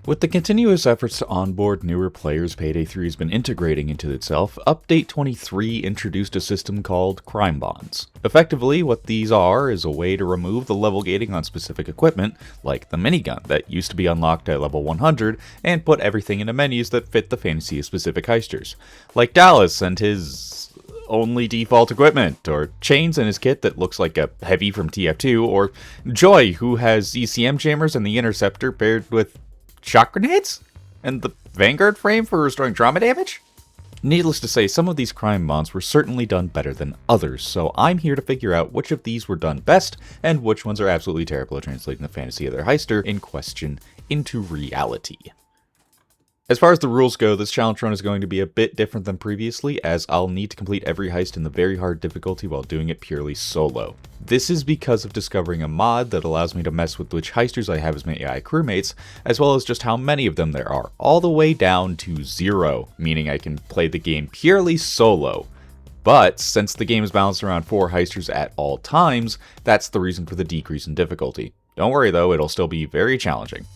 With the continuous efforts to onboard newer players Payday 3 has been integrating into itself, Update 23 introduced a system called Crimebonds. Effectively, what these are is a way to remove the level gating on specific equipment, like the minigun that used to be unlocked at level 100, and put everything into menus that fit the fantasy of specific heisters, like Dallas and his only default equipment, or Chains and his kit that looks like a heavy from TF2, or Joy, who has ECM jammers and the interceptor paired with shock grenades? And the Vanguard frame for restoring trauma damage? Needless to say, some of these Crimebonds were certainly done better than others, so I'm here to figure out which of these were done best, and which ones are absolutely terrible at translating the fantasy of their heister in question into reality. As far as the rules go, this challenge run is going to be a bit different than previously, as I'll need to complete every heist in the very hard difficulty while doing it purely solo. This is because of discovering a mod that allows me to mess with which heisters I have as my AI crewmates, as well as just how many of them there are, all the way down to 0, meaning I can play the game purely solo. But, since the game is balanced around 4 heisters at all times, that's the reason for the decrease in difficulty. Don't worry though, it'll still be very challenging.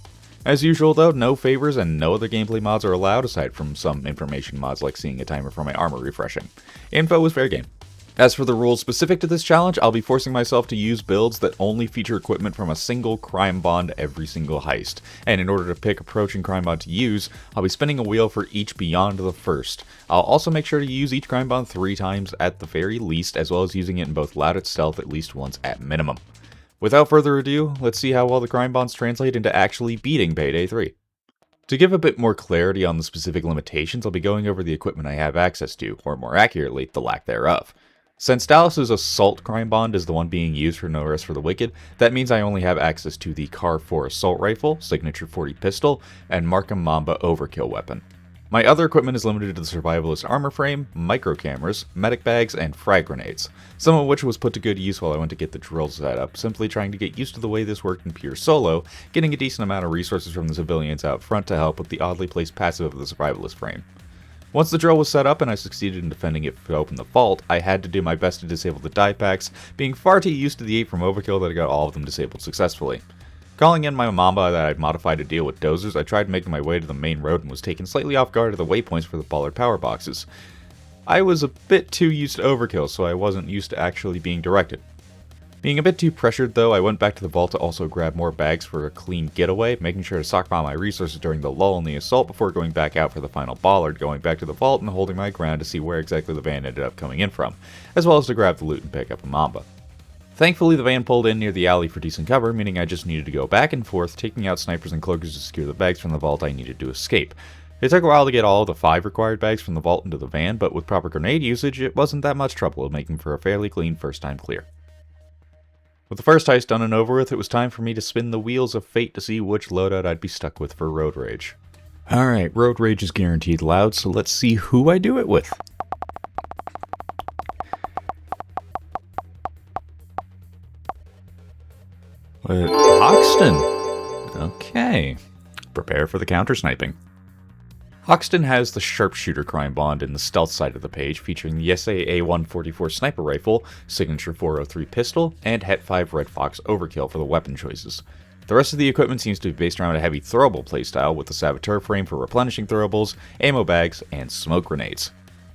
As usual though, no favors and no other gameplay mods are allowed aside from some information mods like seeing a timer for my armor refreshing. Info is fair game. As for the rules specific to this challenge, I'll be forcing myself to use builds that only feature equipment from a single Crimebond every single heist, and in order to pick approaching Crimebond to use, I'll be spinning a wheel for each beyond the first. I'll also make sure to use each Crimebond 3 times at the very least, as well as using it in both loud and stealth at least once at minimum. Without further ado, let's see how well the Crimebonds translate into actually beating Payday 3. To give a bit more clarity on the specific limitations, I'll be going over the equipment I have access to, or more accurately, the lack thereof. Since Dallas's Assault Crimebond is the one being used for No Rest for the Wicked, that means I only have access to the Car 4 Assault Rifle, Signature 40 Pistol, and Markham Mamba Overkill weapon. My other equipment is limited to the Survivalist armor frame, micro cameras, medic bags, and frag grenades, some of which was put to good use while I went to get the drill set up, simply trying to get used to the way this worked in pure solo, getting a decent amount of resources from the civilians out front to help with the oddly placed passive of the Survivalist frame. Once the drill was set up and I succeeded in defending it to open the vault, I had to do my best to disable the die packs, being far too used to the 8 from Overkill that I got all of them disabled successfully. Calling in my Mamba that I'd modified to deal with dozers, I tried making my way to the main road and was taken slightly off guard at the waypoints for the bollard power boxes. I was a bit too used to Overkill, so I wasn't used to actually being directed. Being a bit too pressured though, I went back to the vault to also grab more bags for a clean getaway, making sure to stockpile my resources during the lull in the assault before going back out for the final bollard, going back to the vault and holding my ground to see where exactly the van ended up coming in from, as well as to grab the loot and pick up a Mamba. Thankfully, the van pulled in near the alley for decent cover, meaning I just needed to go back and forth, taking out snipers and cloakers to secure the bags from the vault I needed to escape. It took a while to get all of the 5 required bags from the vault into the van, but with proper grenade usage, it wasn't that much trouble, making for a fairly clean first time clear. With the first heist done and over with, it was time for me to spin the wheels of fate to see which loadout I'd be stuck with for Road Rage. Alright, Road Rage is guaranteed loud, so let's see who I do it with. Hoxton. Okay. Prepare for the counter-sniping. Hoxton has the Sharpshooter Crimebond in the stealth side of the page, featuring the SAA-144 Sniper Rifle, Signature 403 Pistol, and Het-5 Red Fox Overkill for the weapon choices. The rest of the equipment seems to be based around a heavy throwable playstyle, with the Saboteur frame for replenishing throwables, ammo bags, and smoke grenades.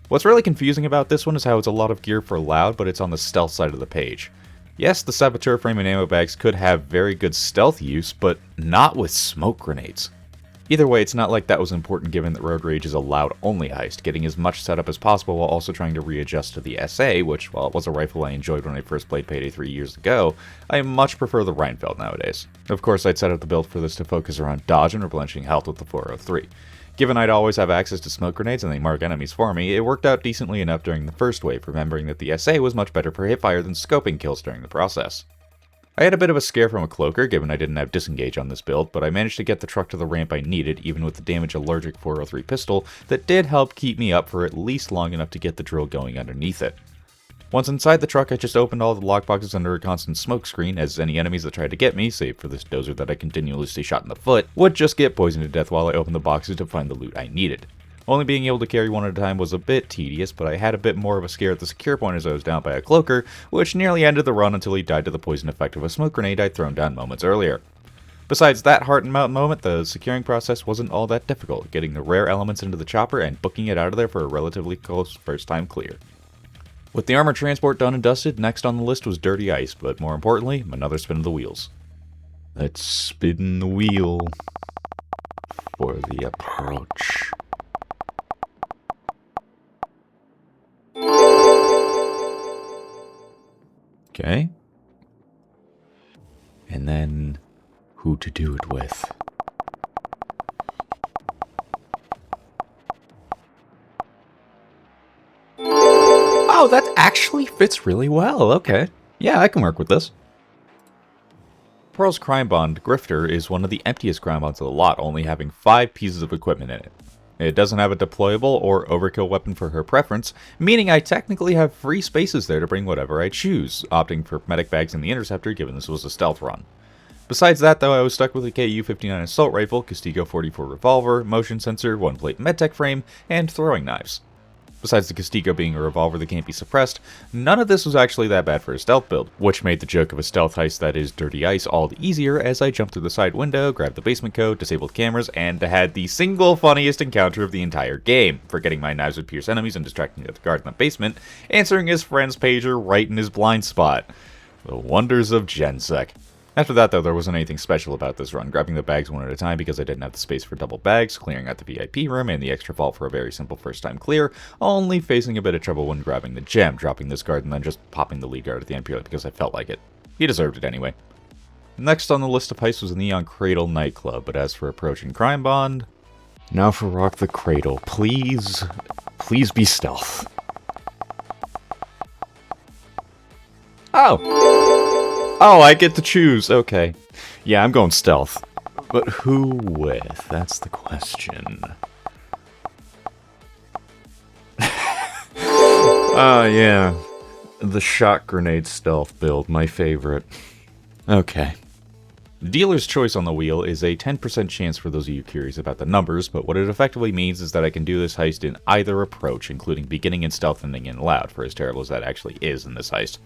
What's really confusing about this one is how it's a lot of gear for loud, but it's on the stealth side of the page. Yes, the Saboteur frame and ammo bags could have very good stealth use, but not with smoke grenades. Either way, it's not like that was important given that Road Rage is a loud-only heist, getting as much setup as possible while also trying to readjust to the SA, which, while it was a rifle I enjoyed when I first played Payday 3 years ago, I much prefer the Rheinfeld nowadays. Of course, I'd set up the build for this to focus around dodge and replenishing health with the 403. Given I'd always have access to smoke grenades and they mark enemies for me, it worked out decently enough during the first wave, remembering that the SA was much better for hipfire than scoping kills during the process. I had a bit of a scare from a cloaker, given I didn't have disengage on this build, but I managed to get the truck to the ramp I needed, even with the damage-allergic 403 pistol, that did help keep me up for at least long enough to get the drill going underneath it. Once inside the truck, I just opened all the lockboxes under a constant smoke screen, as any enemies that tried to get me, save for this dozer that I continuously shot in the foot, would just get poisoned to death while I opened the boxes to find the loot I needed. Only being able to carry one at a time was a bit tedious, but I had a bit more of a scare at the secure point as I was down by a cloaker, which nearly ended the run until he died to the poison effect of a smoke grenade I'd thrown down moments earlier. Besides that heart and mouth moment, the securing process wasn't all that difficult, getting the rare elements into the chopper and booking it out of there for a relatively close first-time clear. With the armor transport done and dusted, next on the list was Dirty Ice, but more importantly, another spin of the wheels. Let's spin the wheel for the approach. Okay. And then who to do it with. Oh, that actually fits really well. Okay. Yeah, I can work with this. Pearl's Crimebond Grifter is one of the emptiest Crimebonds of the lot, only having 5 pieces of equipment in it. It doesn't have a deployable or overkill weapon for her preference, meaning I technically have free spaces there to bring whatever I choose, opting for medic bags in the Interceptor given this was a stealth run. Besides that though, I was stuck with a KU-59 assault rifle, Castigo 44 revolver, motion sensor, 1-plate medtech frame, and throwing knives. Besides the Castigo being a revolver that can't be suppressed, none of this was actually that bad for a stealth build, which made the joke of a stealth heist that is Dirty Ice all the easier as I jumped through the side window, grabbed the basement code, disabled cameras, and had the single funniest encounter of the entire game, forgetting my knives would pierce enemies and distracting the guard in the basement, answering his friend's pager right in his blind spot. The wonders of GenSec. After that, though, there wasn't anything special about this run, grabbing the bags one at a time because I didn't have the space for double bags, clearing out the VIP room, and the extra vault for a very simple first-time clear, only facing a bit of trouble when grabbing the gem, dropping this guard and then just popping the lead guard at the end purely because I felt like it. He deserved it anyway. Next on the list of heists was the Neon Cradle nightclub, but as for approaching Crimebond... Now for Rock the Cradle. Please be stealth. Oh, I get to choose. Okay. Yeah, I'm going stealth. But who with? That's the question. Oh, yeah. The shot grenade stealth build, my favorite. Okay. The dealer's choice on the wheel is a 10% chance for those of you curious about the numbers, but what it effectively means is that I can do this heist in either approach, including beginning in stealth and ending in loud, for as terrible as that actually is in this heist.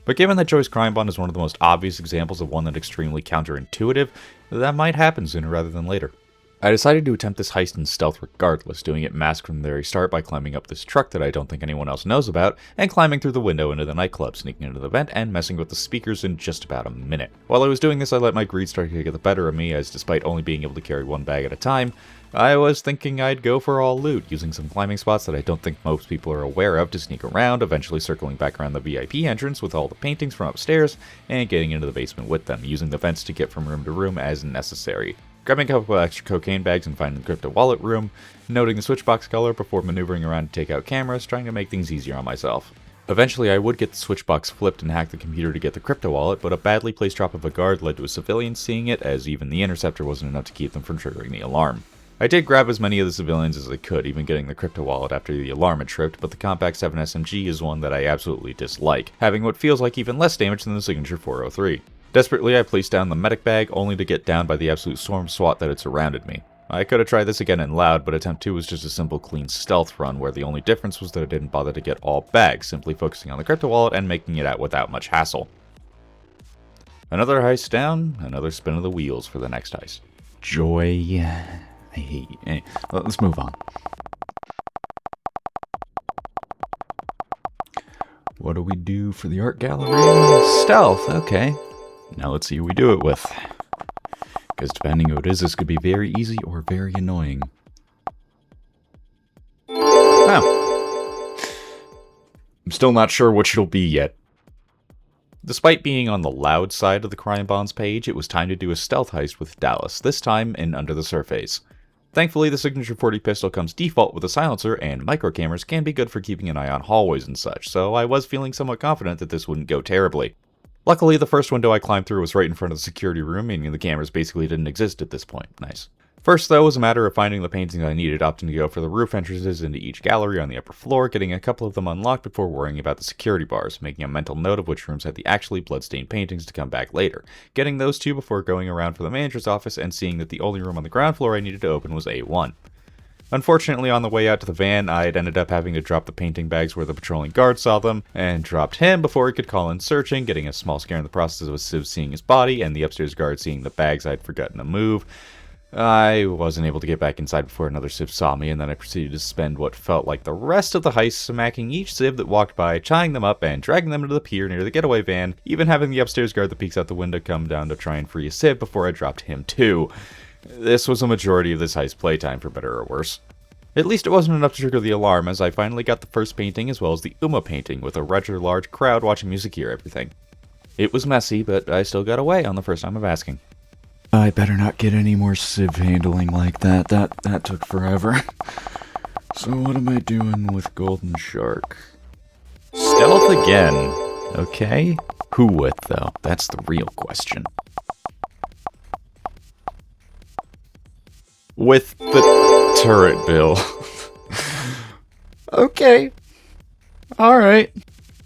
But given that Joy's Crimebond is one of the most obvious examples of one that's extremely counterintuitive, that might happen sooner rather than later. I decided to attempt this heist in stealth regardless, doing it masked from the very start by climbing up this truck that I don't think anyone else knows about, and climbing through the window into the nightclub, sneaking into the vent, and messing with the speakers in just about a minute. While I was doing this, I let my greed start to get the better of me, as despite only being able to carry one bag at a time, I was thinking I'd go for all loot, using some climbing spots that I don't think most people are aware of to sneak around, eventually circling back around the VIP entrance with all the paintings from upstairs, and getting into the basement with them, using the vents to get from room to room as necessary. Grabbing a couple of extra cocaine bags and finding the crypto wallet room, noting the switchbox color before maneuvering around to take out cameras, trying to make things easier on myself. Eventually, I would get the switchbox flipped and hack the computer to get the crypto wallet, but a badly placed drop of a guard led to a civilian seeing it, as even the interceptor wasn't enough to keep them from triggering the alarm. I did grab as many of the civilians as I could, even getting the crypto wallet after the alarm had tripped, but the Compact 7 SMG is one that I absolutely dislike, having what feels like even less damage than the Signature 403. Desperately, I placed down the medic bag, only to get downed by the absolute storm SWAT that had surrounded me. I could have tried this again in loud, but attempt 2 was just a simple clean stealth run, where the only difference was that I didn't bother to get all bags, simply focusing on the crypto wallet and making it out without much hassle. Another heist down, another spin of the wheels for the next heist. Joy... Let's move on. What do we do for the art gallery? Stealth, okay. Now let's see who we do it with. Because depending who it is, this could be very easy or very annoying. Oh. I'm still not sure which it'll be yet. Despite being on the loud side of the Crimebonds page, it was time to do a stealth heist with Dallas, this time in Under the Surphaze. Thankfully, the Signature 40 pistol comes default with a silencer, and micro cameras can be good for keeping an eye on hallways and such, so I was feeling somewhat confident that this wouldn't go terribly. Luckily, the first window I climbed through was right in front of the security room, meaning the cameras basically didn't exist at this point. Nice. First, though, was a matter of finding the paintings I needed, opting to go for the roof entrances into each gallery on the upper floor, getting a couple of them unlocked before worrying about the security bars, making a mental note of which rooms had the actually bloodstained paintings to come back later, getting those 2 before going around for the manager's office and seeing that the only room on the ground floor I needed to open was A1. Unfortunately, on the way out to the van, I'd ended up having to drop the painting bags where the patrolling guard saw them, and dropped him before he could call in searching, getting a small scare in the process of Civ seeing his body, and the upstairs guard seeing the bags I'd forgotten to move. I wasn't able to get back inside before another Civ saw me, and then I proceeded to spend what felt like the rest of the heist smacking each Civ that walked by, tying them up, and dragging them into the pier near the getaway van, even having the upstairs guard that peeks out the window come down to try and free a Civ before I dropped him too. This was a majority of this heist playtime, for better or worse. At least it wasn't enough to trigger the alarm, as I finally got the first painting as well as the Uma painting, with a rather large crowd watching me secure everything. It was messy, but I still got away on the first time of asking. I better not get any more Civ handling like that. That took forever. So what am I doing with Golden Shark? Stealth again. Okay. Who with, though? That's the real question. With the turret bill. Okay. Alright.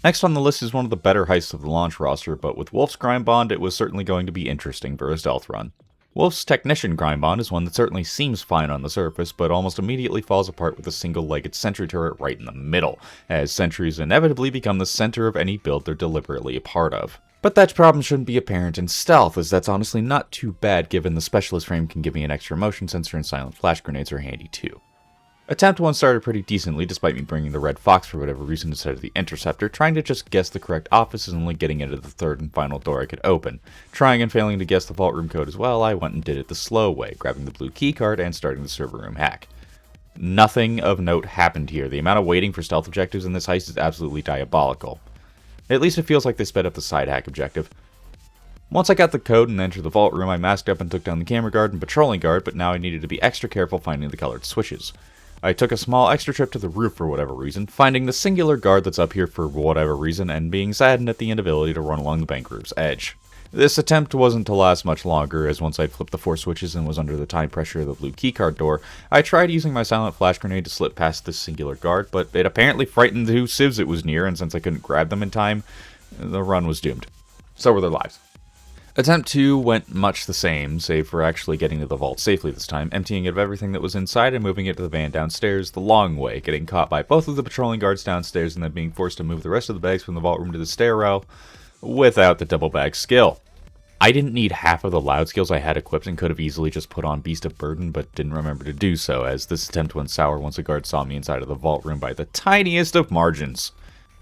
Next on the list is one of the better heists of the launch roster, but with Wolf's Crimebond, it was certainly going to be interesting for a stealth run. Wolf's Technician Crimebond is one that certainly seems fine on the surface, but almost immediately falls apart with a single-legged sentry turret right in the middle, as sentries inevitably become the center of any build they're deliberately a part of. But that problem shouldn't be apparent in stealth, as that's honestly not too bad given the specialist frame can give me an extra motion sensor and silent flash grenades are handy too. Attempt 1 started pretty decently, despite me bringing the Red Fox for whatever reason instead of the Interceptor, trying to just guess the correct offices and only getting into the third and final door I could open. Trying and failing to guess the vault room code as well, I went and did it the slow way, grabbing the blue keycard and starting the server room hack. Nothing of note happened here. The amount of waiting for stealth objectives in this heist is absolutely diabolical. At least it feels like they sped up the side hack objective. Once I got the code and entered the vault room, I masked up and took down the camera guard and patrolling guard, but now I needed to be extra careful finding the colored switches. I took a small extra trip to the roof for whatever reason, finding the singular guard that's up here for whatever reason, and being saddened at the inability to run along the bank roof's edge. This attempt wasn't to last much longer, as once I flipped the 4 switches and was under the time pressure of the blue keycard door, I tried using my silent flash grenade to slip past this singular guard, but it apparently frightened the 2 civs it was near, and since I couldn't grab them in time, the run was doomed. So were their lives. Attempt 2 went much the same, save for actually getting to the vault safely this time, emptying it of everything that was inside and moving it to the van downstairs the long way, getting caught by both of the patrolling guards downstairs and then being forced to move the rest of the bags from the vault room to the stairwell without the double bag skill. I didn't need half of the loud skills I had equipped and could have easily just put on Beast of Burden, but didn't remember to do so, as this attempt went sour once a guard saw me inside of the vault room by the tiniest of margins.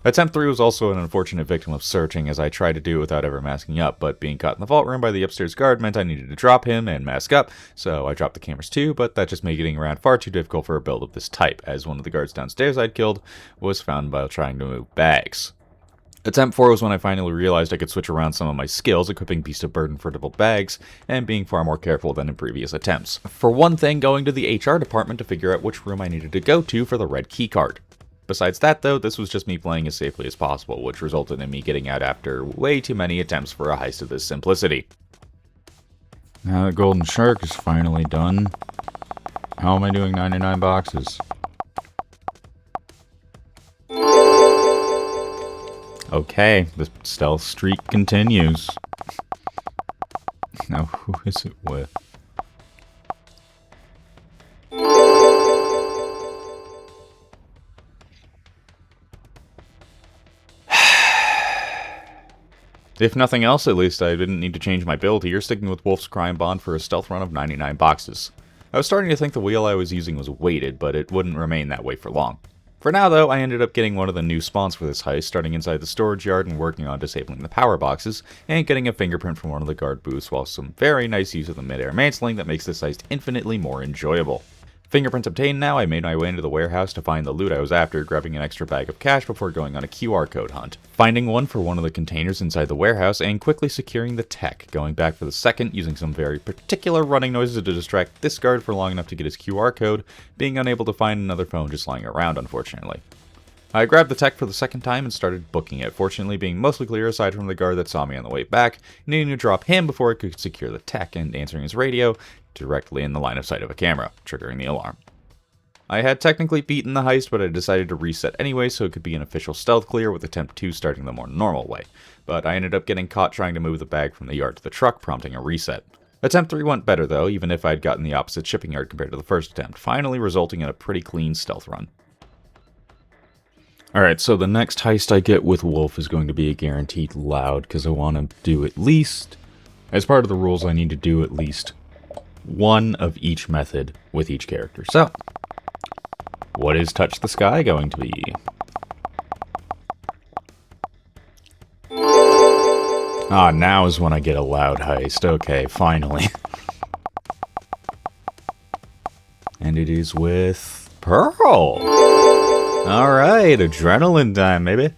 Attempt 3 was also an unfortunate victim of searching, as I tried to do it without ever masking up, but being caught in the vault room by the upstairs guard meant I needed to drop him and mask up, so I dropped the cameras too, but that just made getting around far too difficult for a build of this type, as one of the guards downstairs I'd killed was found while trying to move bags. Attempt 4 was when I finally realized I could switch around some of my skills, equipping Beast of Burden for double bags, and being far more careful than in previous attempts. For one thing, going to the HR department to figure out which room I needed to go to for the red keycard. Besides that, though, this was just me playing as safely as possible, which resulted in me getting out after way too many attempts for a heist of this simplicity. Now that Golden Shark is finally done, how am I doing 99 boxes? Okay, the stealth streak continues. Now who is it with? If nothing else, at least I didn't need to change my build here, sticking with Wolf's Crimebond for a stealth run of 99 boxes. I was starting to think the wheel I was using was weighted, but it wouldn't remain that way for long. For now, though, I ended up getting one of the new spawns for this heist, starting inside the storage yard and working on disabling the power boxes, and getting a fingerprint from one of the guard booths, while some very nice use of the mid-air mantling that makes this heist infinitely more enjoyable. Fingerprints obtained now, I made my way into the warehouse to find the loot I was after, grabbing an extra bag of cash before going on a QR code hunt. Finding one for one of the containers inside the warehouse and quickly securing the tech, going back for the second, using some very particular running noises to distract this guard for long enough to get his QR code, being unable to find another phone just lying around, unfortunately. I grabbed the tech for the second time and started booking it, fortunately being mostly clear aside from the guard that saw me on the way back, needing to drop him before I could secure the tech and answering his radio directly in the line of sight of a camera, triggering the alarm. I had technically beaten the heist, but I decided to reset anyway so it could be an official stealth clear with attempt 2 starting the more normal way, but I ended up getting caught trying to move the bag from the yard to the truck, prompting a reset. Attempt 3 went better though, even if I'd gotten the opposite shipping yard compared to the first attempt, finally resulting in a pretty clean stealth run. Alright, so the next heist I get with Wolf is going to be a guaranteed loud, because I want to do at least, as part of the rules, I need to do at least one of each method with each character. So, what is Touch the Sky going to be? Ah, now is when I get a loud heist. Okay, finally. And it is with Pearl. Alright, adrenaline time, maybe.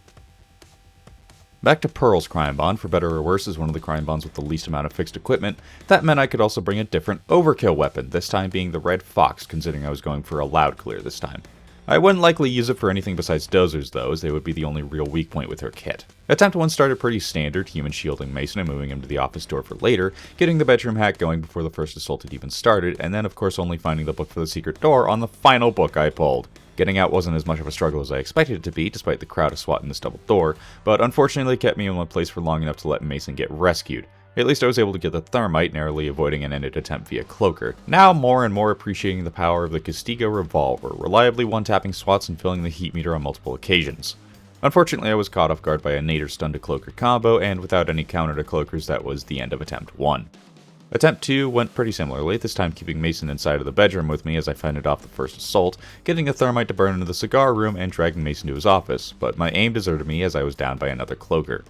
Back to Pearl's Crimebond. For better or worse, is one of the Crimebonds with the least amount of fixed equipment. That meant I could also bring a different overkill weapon, this time being the Red Fox, considering I was going for a loud clear this time. I wouldn't likely use it for anything besides dozers though, as they would be the only real weak point with her kit. Attempt 1 started pretty standard, human shielding Mason and moving him to the office door for later, getting the bedroom hack going before the first assault had even started, and then of course only finding the book for the secret door on the final book I pulled. Getting out wasn't as much of a struggle as I expected it to be, despite the crowd swatting this double door, but unfortunately kept me in one place for long enough to let Mason get rescued. At least I was able to get the thermite, narrowly avoiding an ended attempt via cloaker. Now more and more appreciating the power of the Castigo revolver, reliably one-tapping swats and filling the heat meter on multiple occasions. Unfortunately I was caught off guard by a nader stun to cloaker combo, and without any counter to cloakers that was the end of attempt 1. Attempt 2 went pretty similarly, this time keeping Mason inside of the bedroom with me as I fended off the first assault, getting a thermite to burn into the cigar room and dragging Mason to his office, but my aim deserted me as I was down by another cloaker.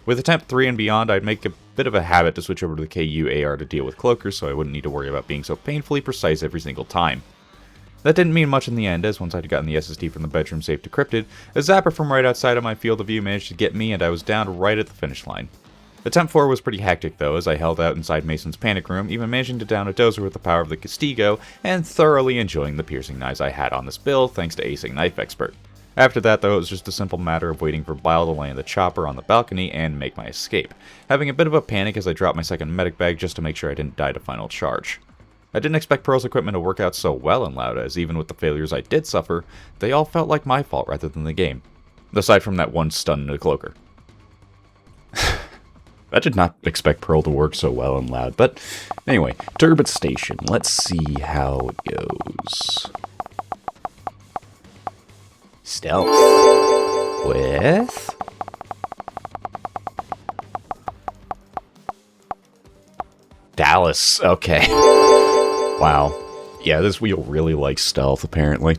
With attempt 3 and beyond, I'd make a bit of a habit to switch over to the KU AR to deal with cloakers so I wouldn't need to worry about being so painfully precise every single time. That didn't mean much in the end, as once I'd gotten the SSD from the bedroom safe decrypted, a zapper from right outside of my field of view managed to get me and I was down right at the finish line. Attempt 4 was pretty hectic though, as I held out inside Mason's panic room, even managing to down a dozer with the power of the Castigo, and thoroughly enjoying the piercing knives I had on this build thanks to acing Knife Expert. After that though, it was just a simple matter of waiting for Bile to land the chopper on the balcony and make my escape, having a bit of a panic as I dropped my second medic bag just to make sure I didn't die to final charge. I didn't expect Pearl's equipment to work out so well in Loud, as even with the failures I did suffer, they all felt like my fault rather than the game. Aside from that one stun into the cloaker. I did not expect Pearl to work so well in Loud, but anyway, Turbid Station, let's see how it goes. Stealth. With... Dallas, okay. Wow. Yeah, this wheel really likes stealth, apparently.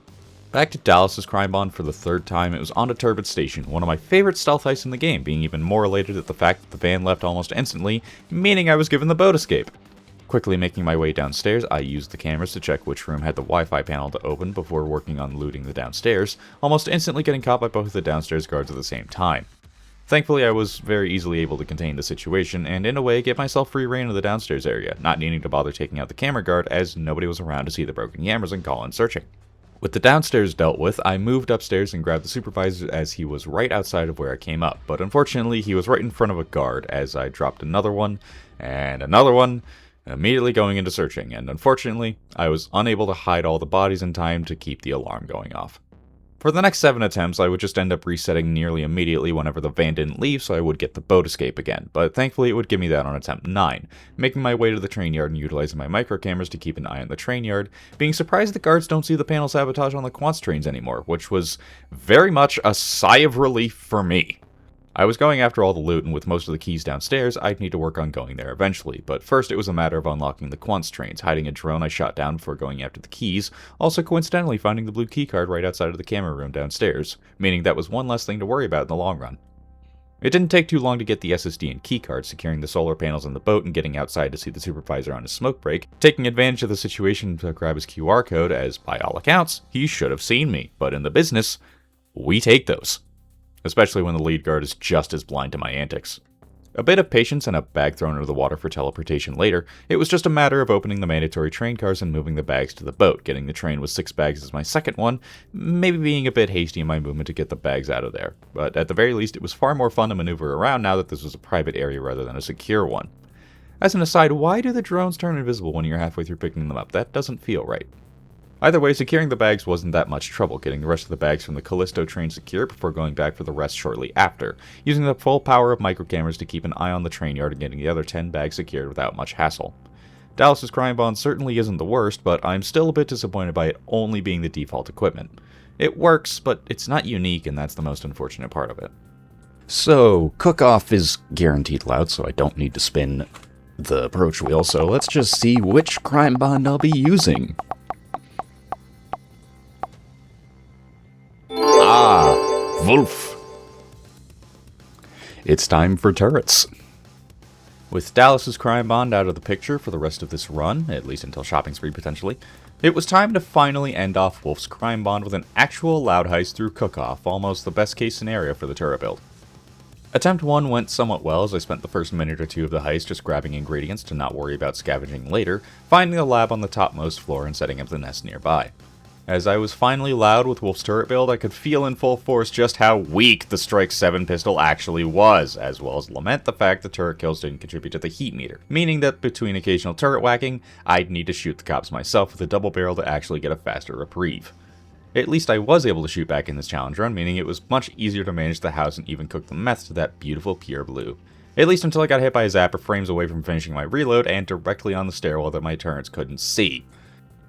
Back to Dallas's Crimebond for the third time, it was on to Turbid Station, one of my favorite stealth heists in the game, being even more elated at the fact that the van left almost instantly, meaning I was given the boat escape. Quickly making my way downstairs, I used the cameras to check which room had the Wi-Fi panel to open before working on looting the downstairs, almost instantly getting caught by both of the downstairs guards at the same time. Thankfully, I was very easily able to contain the situation, and in a way get myself free reign of the downstairs area, not needing to bother taking out the camera guard as nobody was around to see the broken cameras and call in searching. With the downstairs dealt with, I moved upstairs and grabbed the supervisor as he was right outside of where I came up, but unfortunately he was right in front of a guard as I dropped another one, immediately going into searching, and unfortunately, I was unable to hide all the bodies in time to keep the alarm going off. For the next 7 attempts, I would just end up resetting nearly immediately whenever the van didn't leave, so I would get the boat escape again, but thankfully it would give me that on attempt 9, making my way to the train yard and utilizing my micro cameras to keep an eye on the train yard, being surprised the guards don't see the panel sabotage on the Quants trains anymore, which was very much a sigh of relief for me. I was going after all the loot, and with most of the keys downstairs, I'd need to work on going there eventually, but first it was a matter of unlocking the Quants trains, hiding a drone I shot down before going after the keys, also coincidentally finding the blue keycard right outside of the camera room downstairs, meaning that was one less thing to worry about in the long run. It didn't take too long to get the SSD and keycard, securing the solar panels in the boat and getting outside to see the supervisor on his smoke break, taking advantage of the situation to grab his QR code as, by all accounts, he should have seen me, but in the business, we take those. Especially when the lead guard is just as blind to my antics. A bit of patience and a bag thrown into the water for teleportation later, it was just a matter of opening the mandatory train cars and moving the bags to the boat, getting the train with 6 bags as my second one, maybe being a bit hasty in my movement to get the bags out of there. But at the very least, it was far more fun to maneuver around now that this was a private area rather than a secure one. As an aside, why do the drones turn invisible when you're halfway through picking them up? That doesn't feel right. Either way, securing the bags wasn't that much trouble, getting the rest of the bags from the Callisto train secure before going back for the rest shortly after, using the full power of micro cameras to keep an eye on the train yard and getting the other 10 bags secured without much hassle. Dallas's Crimebond certainly isn't the worst, but I'm still a bit disappointed by it only being the default equipment. It works, but it's not unique, and that's the most unfortunate part of it. So, cook-off is guaranteed loud, so I don't need to spin the approach wheel, so let's just see which Crimebond I'll be using. Ah, Wolf. It's time for turrets. With Dallas's Crimebond out of the picture for the rest of this run, at least until shopping spree potentially, it was time to finally end off Wolf's Crimebond with an actual loud heist through cook-off, almost the best case scenario for the turret build. Attempt 1 went somewhat well as I spent the first minute or two of the heist just grabbing ingredients to not worry about scavenging later, finding the lab on the topmost floor and setting up the nest nearby. As I was finally loud with Wolf's turret build, I could feel in full force just how weak the Strike 7 pistol actually was, as well as lament the fact the turret kills didn't contribute to the heat meter, meaning that between occasional turret whacking, I'd need to shoot the cops myself with a double barrel to actually get a faster reprieve. At least I was able to shoot back in this challenge run, meaning it was much easier to manage the house and even cook the meth to that beautiful pure blue. At least until I got hit by a zapper frames away from finishing my reload and directly on the stairwell that my turrets couldn't see.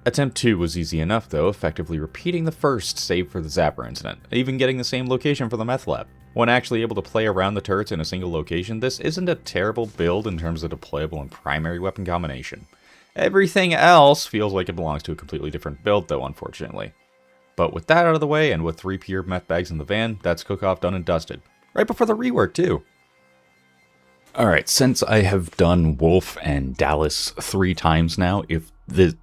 Attempt 2 was easy enough though, effectively repeating the first save for the zapper incident, even getting the same location for the meth lab. When actually able to play around the turrets in a single location, this isn't a terrible build in terms of deployable and primary weapon combination. Everything else feels like it belongs to a completely different build though, unfortunately. But with that out of the way, and with 3 pure meth bags in the van, that's cook-off done and dusted. Right before the rework too. Alright, since I have done Wolf and Dallas 3 times now, if the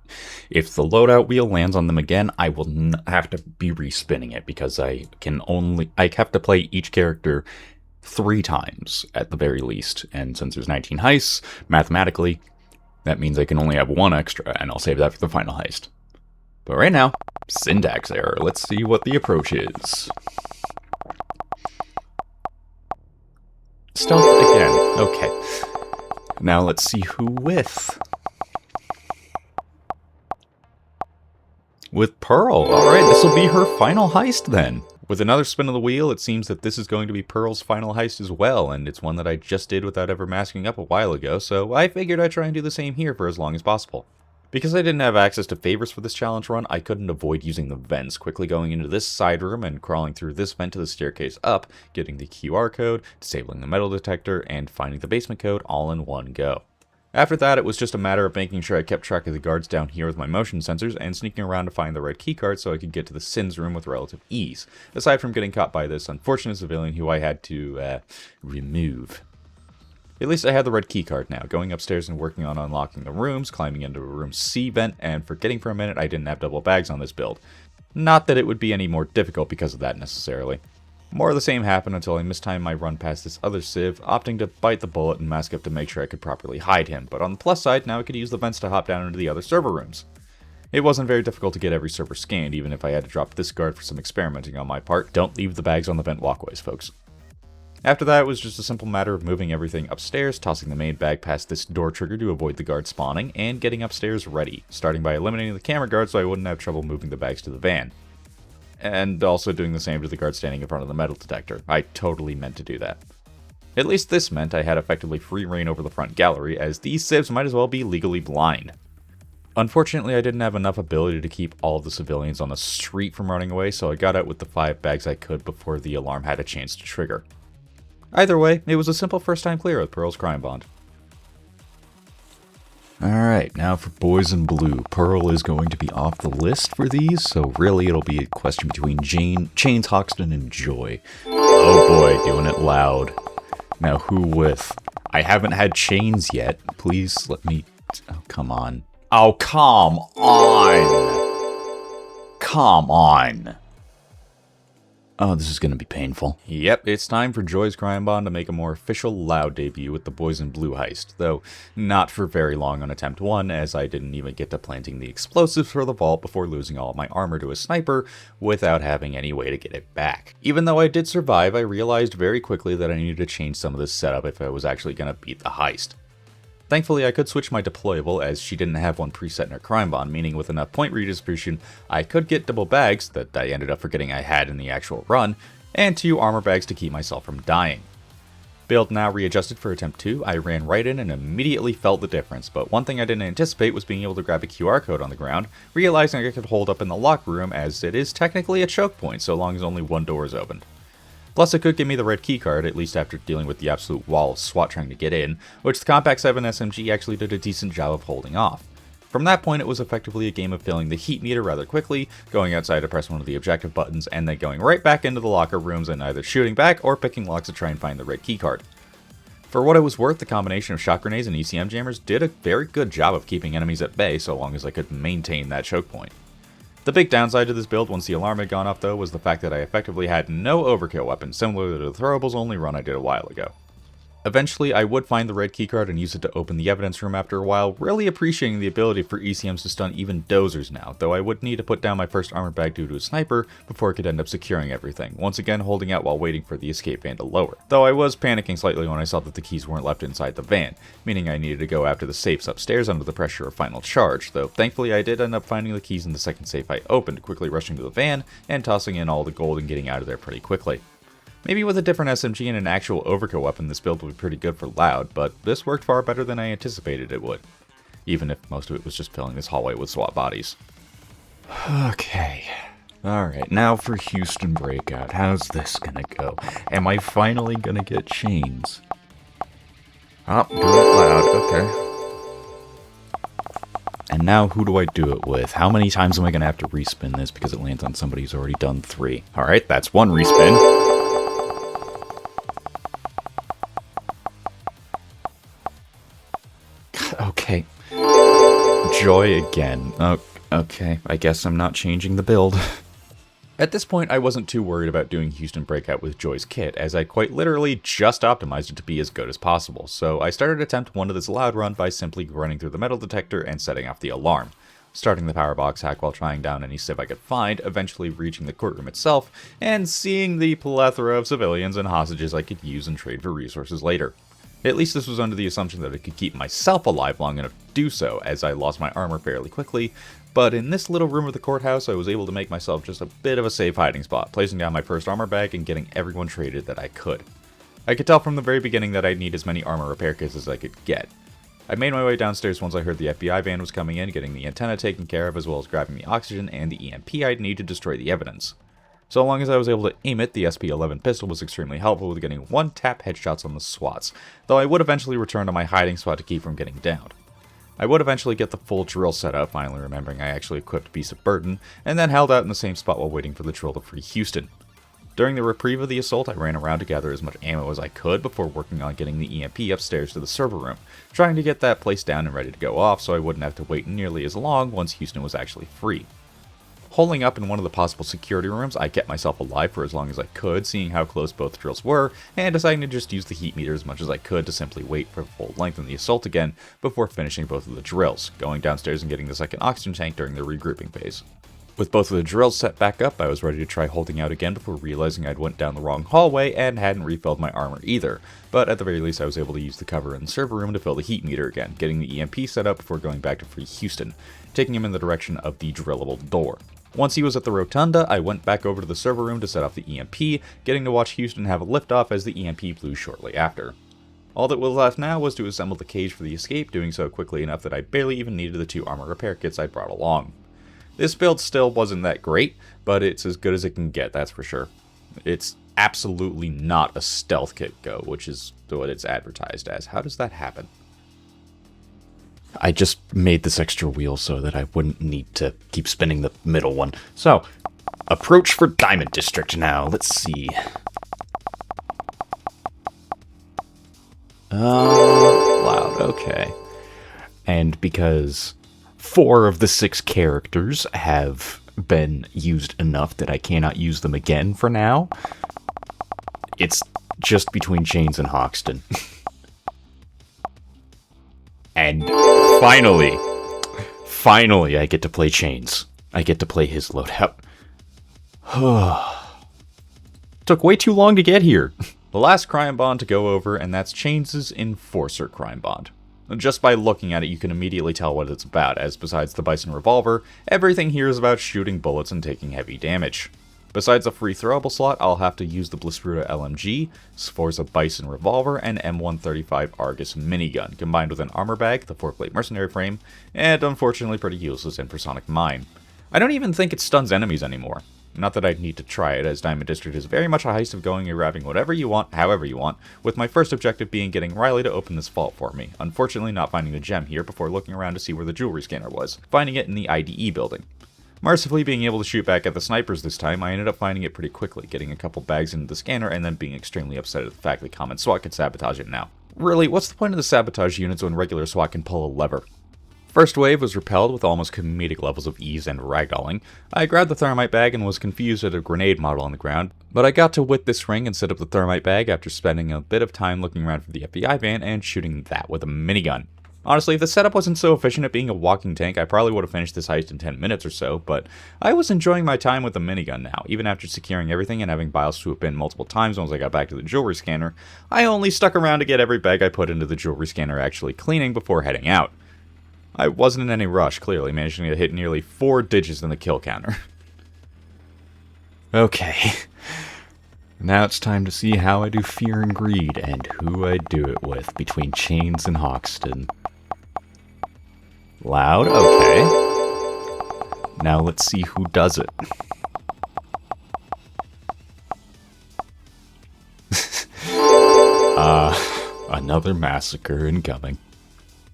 loadout wheel lands on them again, I will have to be respinning it because I have to play each character 3 times at the very least. And since there's 19 heists, mathematically, that means I can only have 1 extra, and I'll save that for the final heist. But right now, syntax error. Let's see what the approach is. Stealth again. Okay. Now let's see who with. With Pearl. Alright, this will be her final heist then. With another spin of the wheel, it seems that this is going to be Pearl's final heist as well, and it's one that I just did without ever masking up a while ago, so I figured I'd try and do the same here for as long as possible. Because I didn't have access to favors for this challenge run, I couldn't avoid using the vents, quickly going into this side room and crawling through this vent to the staircase up, getting the QR code, disabling the metal detector, and finding the basement code all in one go. After that, it was just a matter of making sure I kept track of the guards down here with my motion sensors and sneaking around to find the red keycard so I could get to the Sins room with relative ease, aside from getting caught by this unfortunate civilian who I had to, remove. At least I had the red keycard now, going upstairs and working on unlocking the rooms, climbing into a room C vent, and forgetting for a minute I didn't have double bags on this build. Not that it would be any more difficult because of that necessarily. More of the same happened until I mistimed my run past this other civ, opting to bite the bullet and mask up to make sure I could properly hide him, but on the plus side, now I could use the vents to hop down into the other server rooms. It wasn't very difficult to get every server scanned, even if I had to drop this guard for some experimenting on my part. Don't leave the bags on the vent walkways, folks. After that, it was just a simple matter of moving everything upstairs, tossing the main bag past this door trigger to avoid the guard spawning, and getting upstairs ready, starting by eliminating the camera guard so I wouldn't have trouble moving the bags to the van. And also doing the same to the guard standing in front of the metal detector. I totally meant to do that. At least this meant I had effectively free reign over the front gallery, as these civs might as well be legally blind. Unfortunately, I didn't have enough ability to keep all of the civilians on the street from running away, so I got out with the 5 bags I could before the alarm had a chance to trigger. Either way, it was a simple first-time clear with Pearl's Crimebond. Alright, now for Boys in Blue. Pearl is going to be off the list for these, so really it'll be a question between Chains, Hoxton, and Joy. Oh boy, doing it loud. Now who with? I haven't had Chains yet. Please let me... Oh, come on. Oh, come on! Come on! Oh, this is going to be painful. Yep, it's time for Joy's Crimebond to make a more official loud debut with the Boys in Blue heist, though not for very long on attempt 1, as I didn't even get to planting the explosives for the vault before losing all of my armor to a sniper without having any way to get it back. Even though I did survive, I realized very quickly that I needed to change some of this setup if I was actually going to beat the heist. Thankfully, I could switch my deployable, as she didn't have one preset in her Crimebond, meaning with enough point redistribution, I could get double bags, that I ended up forgetting I had in the actual run, and 2 armor bags to keep myself from dying. Build now readjusted for attempt 2, I ran right in and immediately felt the difference, but one thing I didn't anticipate was being able to grab a QR code on the ground, realizing I could hold up in the locker room as it is technically a choke point so long as only one door is opened. Plus it could give me the red keycard, at least after dealing with the absolute wall of SWAT trying to get in, which the Compact 7 SMG actually did a decent job of holding off. From that point it was effectively a game of filling the heat meter rather quickly, going outside to press one of the objective buttons, and then going right back into the locker rooms and either shooting back or picking locks to try and find the red keycard. For what it was worth, the combination of shock grenades and ECM jammers did a very good job of keeping enemies at bay so long as I could maintain that choke point. The big downside to this build once the alarm had gone off though was the fact that I effectively had no overkill weapon, similar to the throwables only run I did a while ago. Eventually, I would find the red keycard and use it to open the evidence room after a while, really appreciating the ability for ECMs to stun even dozers now, though I would need to put down my first armor bag due to a sniper before I could end up securing everything, once again holding out while waiting for the escape van to lower. Though I was panicking slightly when I saw that the keys weren't left inside the van, meaning I needed to go after the safes upstairs under the pressure of final charge, though thankfully I did end up finding the keys in the second safe I opened, quickly rushing to the van and tossing in all the gold and getting out of there pretty quickly. Maybe with a different SMG and an actual overkill weapon this build would be pretty good for loud, but this worked far better than I anticipated it would. Even if most of it was just filling this hallway with SWAT bodies. Okay. Alright, now for Houston Breakout. How's this gonna go? Am I finally gonna get chains? Oh, do it loud, okay. And now who do I do it with? How many times am I gonna have to respin this because it lands on somebody who's already done 3? Alright, that's one respin. Okay. Joy again. Oh, okay, I guess I'm not changing the build. At this point, I wasn't too worried about doing Houston Breakout with Joy's kit, as I quite literally just optimized it to be as good as possible, so I started attempt 1 of this loud run by simply running through the metal detector and setting off the alarm, starting the power box hack while trying down any civ I could find, eventually reaching the courtroom itself, and seeing the plethora of civilians and hostages I could use and trade for resources later. At least this was under the assumption that I could keep myself alive long enough to do so, as I lost my armor fairly quickly, but in this little room of the courthouse I was able to make myself just a bit of a safe hiding spot, placing down my first armor bag and getting everyone traded that I could. I could tell from the very beginning that I'd need as many armor repair kits as I could get. I made my way downstairs once I heard the FBI van was coming in, getting the antenna taken care of as well as grabbing the oxygen and the EMP I'd need to destroy the evidence. So long as I was able to aim it, the SP-11 pistol was extremely helpful with getting one-tap headshots on the SWATs, though I would eventually return to my hiding spot to keep from getting downed. I would eventually get the full drill set up, finally remembering I actually equipped Beast of Burden, and then held out in the same spot while waiting for the drill to free Houston. During the reprieve of the assault, I ran around to gather as much ammo as I could before working on getting the EMP upstairs to the server room, trying to get that place down and ready to go off so I wouldn't have to wait nearly as long once Houston was actually free. Holding up in one of the possible security rooms, I kept myself alive for as long as I could, seeing how close both drills were, and deciding to just use the heat meter as much as I could to simply wait for full length in the assault again before finishing both of the drills, going downstairs and getting the second oxygen tank during the regrouping phase. With both of the drills set back up, I was ready to try holding out again before realizing I'd went down the wrong hallway and hadn't refilled my armor either, but at the very least I was able to use the cover in the server room to fill the heat meter again, getting the EMP set up before going back to free Houston, taking him in the direction of the drillable door. Once he was at the rotunda, I went back over to the server room to set off the EMP, getting to watch Houston have a liftoff as the EMP blew shortly after. All that was left now was to assemble the cage for the escape, doing so quickly enough that I barely even needed the 2 armor repair kits I brought along. This build still wasn't that great, but it's as good as it can get, that's for sure. It's absolutely not a stealth kit go, which is what it's advertised as. How does that happen? I just made this extra wheel so that I wouldn't need to keep spinning the middle one. So, approach for Diamond District now. Let's see. Loud, okay. And because 4 of the 6 characters have been used enough that I cannot use them again for now, it's just between Chains and Hoxton. And finally, I get to play Chains. I get to play his loadout. Took way too long to get here. The last Crimebond to go over, and that's Chains' Enforcer Crimebond. Just by looking at it, you can immediately tell what it's about, as besides the Bison Revolver, everything here is about shooting bullets and taking heavy damage. Besides a free throwable slot, I'll have to use the Blispruta LMG, Sforza Bison Revolver, and M135 Argus minigun, combined with an armor bag, the 4-plate mercenary frame, and unfortunately pretty useless infrasonic mine. I don't even think it stuns enemies anymore. Not that I'd need to try it, as Diamond District is very much a heist of going and grabbing whatever you want, however you want, with my first objective being getting Riley to open this vault for me, unfortunately not finding the gem here before looking around to see where the jewelry scanner was, finding it in the IDE building. Mercifully being able to shoot back at the snipers this time, I ended up finding it pretty quickly, getting a couple bags into the scanner and then being extremely upset at the fact that common SWAT can sabotage it now. Really, what's the point of the sabotage units when regular SWAT can pull a lever? First wave was repelled with almost comedic levels of ease and ragdolling. I grabbed the thermite bag and was confused at a grenade model on the ground, but I got to wit this ring and set up the thermite bag after spending a bit of time looking around for the FBI van and shooting that with a minigun. Honestly, if the setup wasn't so efficient at being a walking tank, I probably would have finished this heist in 10 minutes or so, but I was enjoying my time with the minigun now. Even after securing everything and having Biles swoop in multiple times once I got back to the jewelry scanner, I only stuck around to get every bag I put into the jewelry scanner actually cleaning before heading out. I wasn't in any rush, clearly, managing to hit nearly 4 digits in the kill counter. Okay. Now it's time to see how I do Fear and Greed, and who I do it with, between Chains and Hoxton. Loud? Okay. Now let's see who does it. Another massacre incoming.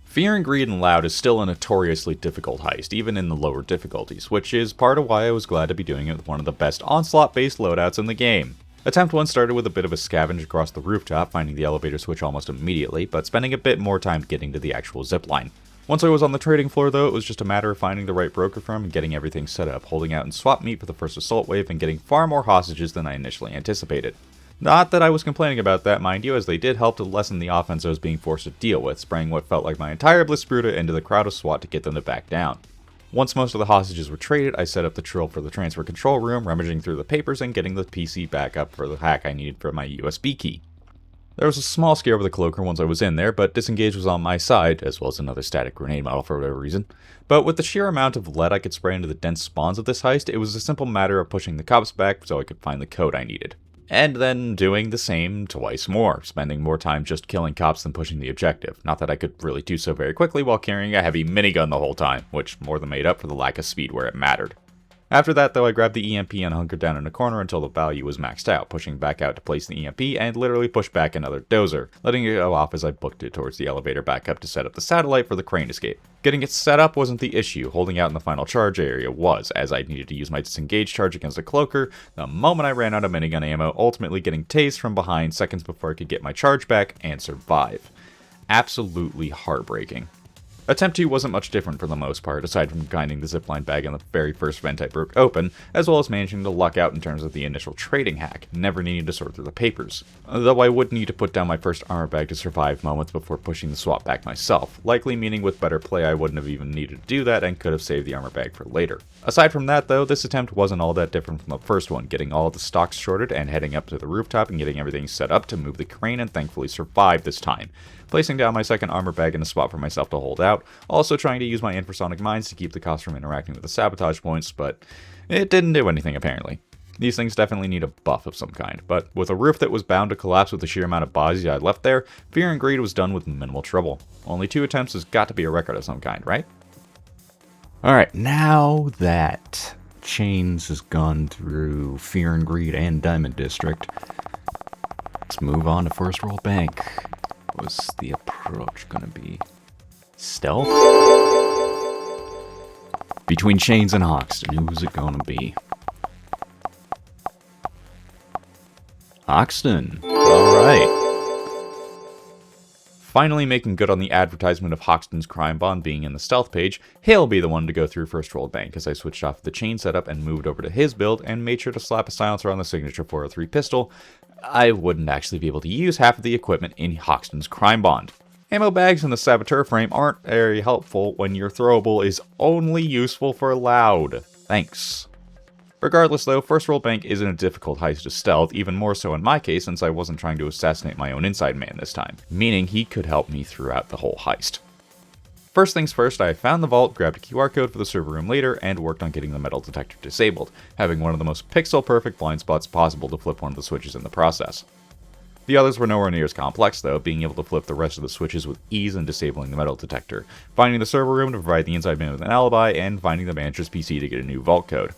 Fear and Greed and Loud is still a notoriously difficult heist, even in the lower difficulties, which is part of why I was glad to be doing it with one of the best onslaught-based loadouts in the game. Attempt 1 started with a bit of a scavenge across the rooftop, finding the elevator switch almost immediately, but spending a bit more time getting to the actual zipline. Once I was on the trading floor though, it was just a matter of finding the right broker firm and getting everything set up, holding out in swap meet for the first assault wave and getting far more hostages than I initially anticipated. Not that I was complaining about that, mind you, as they did help to lessen the offense I was being forced to deal with, spraying what felt like my entire Blispruta into the crowd of SWAT to get them to back down. Once most of the hostages were traded, I set up the trill for the transfer control room, rummaging through the papers and getting the PC back up for the hack I needed for my USB key. There was a small scare with the cloaker once I was in there, but disengage was on my side, as well as another static grenade model for whatever reason. But with the sheer amount of lead I could spray into the dense spawns of this heist, it was a simple matter of pushing the cops back so I could find the code I needed. And then doing the same twice more, spending more time just killing cops than pushing the objective. Not that I could really do so very quickly while carrying a heavy minigun the whole time, which more than made up for the lack of speed where it mattered. After that though, I grabbed the EMP and hunkered down in a corner until the value was maxed out, pushing back out to place the EMP and literally push back another dozer, letting it go off as I booked it towards the elevator back up to set up the satellite for the crane escape. Getting it set up wasn't the issue, holding out in the final charge area was, as I needed to use my disengage charge against the cloaker the moment I ran out of minigun ammo, ultimately getting tased from behind seconds before I could get my charge back and survive. Absolutely heartbreaking. Attempt 2 wasn't much different for the most part, aside from finding the zipline bag on the very first vent I broke open, as well as managing to luck out in terms of the initial trading hack, never needing to sort through the papers. Though I would need to put down my first armor bag to survive moments before pushing the swap back myself, likely meaning with better play I wouldn't have even needed to do that and could have saved the armor bag for later. Aside from that though, this attempt wasn't all that different from the first one, getting all the stocks shorted and heading up to the rooftop and getting everything set up to move the crane and thankfully survive this time. Placing down my second armor bag in a spot for myself to hold out, also trying to use my infrasonic mines to keep the cops from interacting with the sabotage points, but it didn't do anything apparently. These things definitely need a buff of some kind, but with a roof that was bound to collapse with the sheer amount of bodies I left there, Fear and Greed was done with minimal trouble. Only 2 attempts has got to be a record of some kind, right? Alright, now that Chains has gone through Fear and Greed and Diamond District, let's move on to First World Bank. Was the approach gonna be stealth? Between Chains and Hoxton, who's it gonna be? Hoxton. Alright. Finally making good on the advertisement of Hoxton's Crimebond being in the stealth page, he'll be the one to go through First World Bank as I switched off the chain setup and moved over to his build and made sure to slap a silencer on the signature 403 pistol. I wouldn't actually be able to use half of the equipment in Hoxton's Crimebond. Ammo bags and the saboteur frame aren't very helpful when your throwable is only useful for loud. Thanks. Regardless though, First World Bank isn't a difficult heist to stealth, even more so in my case since I wasn't trying to assassinate my own inside man this time, meaning he could help me throughout the whole heist. First things first, I found the vault, grabbed a QR code for the server room later, and worked on getting the metal detector disabled, having one of the most pixel-perfect blind spots possible to flip one of the switches in the process. The others were nowhere near as complex though, being able to flip the rest of the switches with ease and disabling the metal detector, finding the server room to provide the inside man with an alibi, and finding the manager's PC to get a new vault code.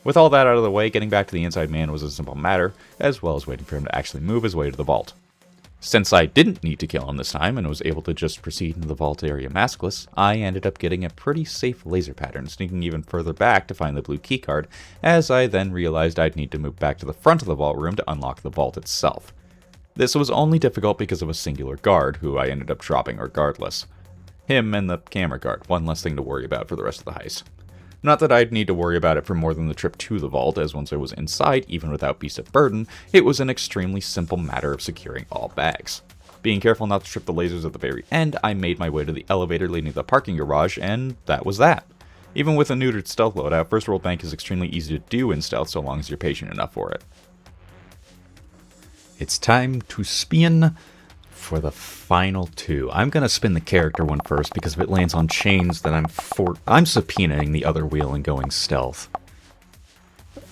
With all that out of the way, getting back to the inside man was a simple matter, as well as waiting for him to actually move his way to the vault. Since I didn't need to kill him this time and was able to just proceed into the vault area maskless, I ended up getting a pretty safe laser pattern, sneaking even further back to find the blue keycard, as I then realized I'd need to move back to the front of the vault room to unlock the vault itself. This was only difficult because of a singular guard, who I ended up dropping regardless. Him and the camera guard, one less thing to worry about for the rest of the heist. Not that I'd need to worry about it for more than the trip to the vault, as once I was inside, even without Beast of Burden, it was an extremely simple matter of securing all bags. Being careful not to trip the lasers at the very end, I made my way to the elevator leading to the parking garage, and that was that. Even with a neutered stealth loadout, First World Bank is extremely easy to do in stealth so long as you're patient enough for it. It's time to spin for the final two. I'm going to spin the character one first, because if it lands on chains, then I'm subpoenaing the other wheel and going stealth.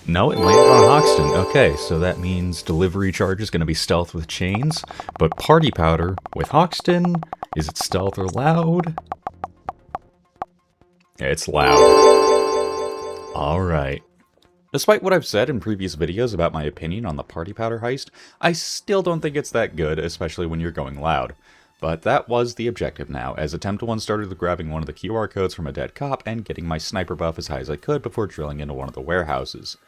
No, it landed on Hoxton. Okay, so that means delivery charge is going to be stealth with chains, but party powder with Hoxton, is it stealth or loud? It's loud. Alright. Despite what I've said in previous videos about my opinion on the party powder heist, I still don't think it's that good, especially when you're going loud. But that was the objective now, as attempt 1 started with grabbing one of the QR codes from a dead cop and getting my sniper buff as high as I could before drilling into one of the warehouses.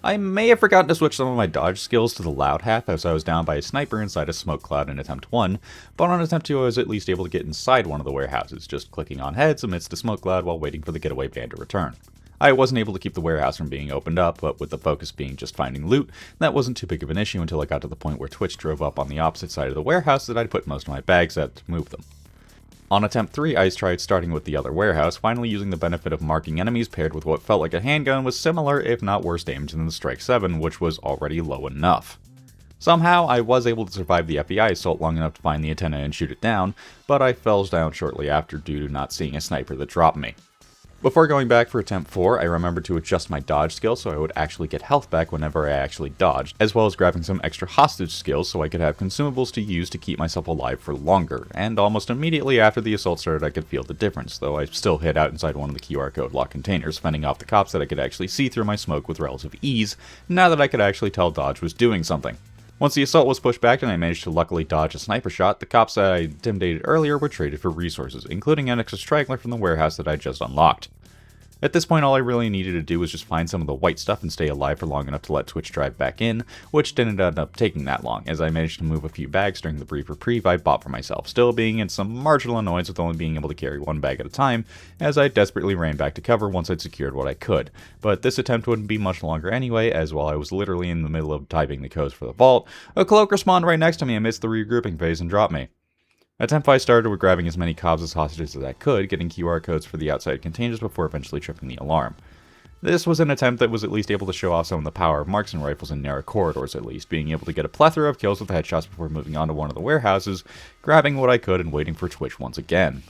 I may have forgotten to switch some of my dodge skills to the loud half as I was down by a sniper inside a smoke cloud in attempt 1, but on attempt 2 I was at least able to get inside one of the warehouses, just clicking on heads amidst a smoke cloud while waiting for the getaway van to return. I wasn't able to keep the warehouse from being opened up, but with the focus being just finding loot, that wasn't too big of an issue until I got to the point where Twitch drove up on the opposite side of the warehouse that I'd put most of my bags at to move them. On attempt 3, I tried starting with the other warehouse, finally using the benefit of marking enemies paired with what felt like a handgun was similar, if not worse damage than the Strike 7, which was already low enough. Somehow, I was able to survive the FBI assault long enough to find the antenna and shoot it down, but I fell down shortly after due to not seeing a sniper that dropped me. Before going back for attempt 4, I remembered to adjust my dodge skill so I would actually get health back whenever I actually dodged, as well as grabbing some extra hostage skills so I could have consumables to use to keep myself alive for longer, and almost immediately after the assault started I could feel the difference, though I still hid out inside one of the QR code locked containers, fending off the cops that I could actually see through my smoke with relative ease, now that I could actually tell dodge was doing something. Once the assault was pushed back and I managed to luckily dodge a sniper shot, the cops that I intimidated earlier were traded for resources, including an extra straggler from the warehouse that I just unlocked. At this point, all I really needed to do was just find some of the white stuff and stay alive for long enough to let Twitch drive back in, which didn't end up taking that long, as I managed to move a few bags during the brief reprieve I bought for myself, still being in some marginal annoyance with only being able to carry one bag at a time, as I desperately ran back to cover once I'd secured what I could. But this attempt wouldn't be much longer anyway, as while I was literally in the middle of typing the codes for the vault, a cloak respawned right next to me amidst the regrouping phase and dropped me. Attempt 5 started with grabbing as many cops as hostages as I could, getting QR codes for the outside containers before eventually tripping the alarm. This was an attempt that was at least able to show off some of the power of marksman rifles in narrow corridors at least, being able to get a plethora of kills with headshots before moving on to one of the warehouses, grabbing what I could and waiting for Twitch once again.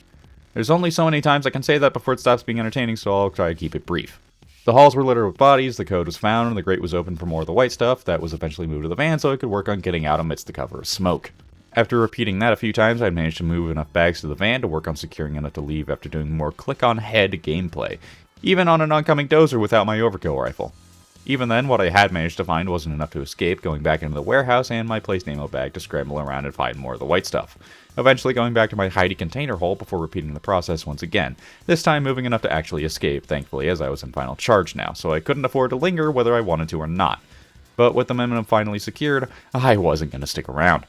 There's only so many times I can say that before it stops being entertaining, so I'll try to keep it brief. The halls were littered with bodies, the code was found, and the grate was open for more of the white stuff that was eventually moved to the van so I could work on getting out amidst the cover of smoke. After repeating that a few times, I managed to move enough bags to the van to work on securing enough to leave after doing more click-on-head gameplay, even on an oncoming dozer without my overkill rifle. Even then, what I had managed to find wasn't enough to escape, going back into the warehouse and my placed ammo bag to scramble around and find more of the white stuff. Eventually going back to my hidey container hole before repeating the process once again, this time moving enough to actually escape, thankfully, as I was in final charge now, so I couldn't afford to linger whether I wanted to or not. But with the momentum finally secured, I wasn't going to stick around.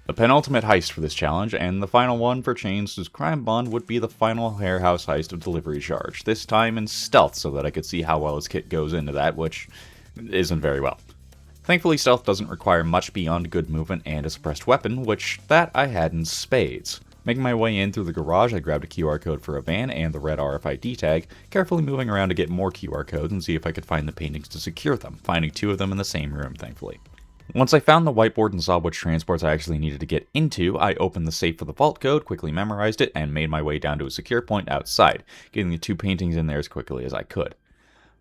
The penultimate heist for this challenge, and the final one for Chains' Crimebond, would be the final warehouse heist of Delivery Charge, this time in stealth so that I could see how well his kit goes into that, which isn't very well. Thankfully, stealth doesn't require much beyond good movement and a suppressed weapon, which that I had in spades. Making my way in through the garage, I grabbed a QR code for a van and the red RFID tag, carefully moving around to get more QR codes and see if I could find the paintings to secure them, finding 2 of them in the same room, thankfully. Once I found the whiteboard and saw which transports I actually needed to get into, I opened the safe for the vault code, quickly memorized it, and made my way down to a secure point outside, getting the 2 paintings in there as quickly as I could.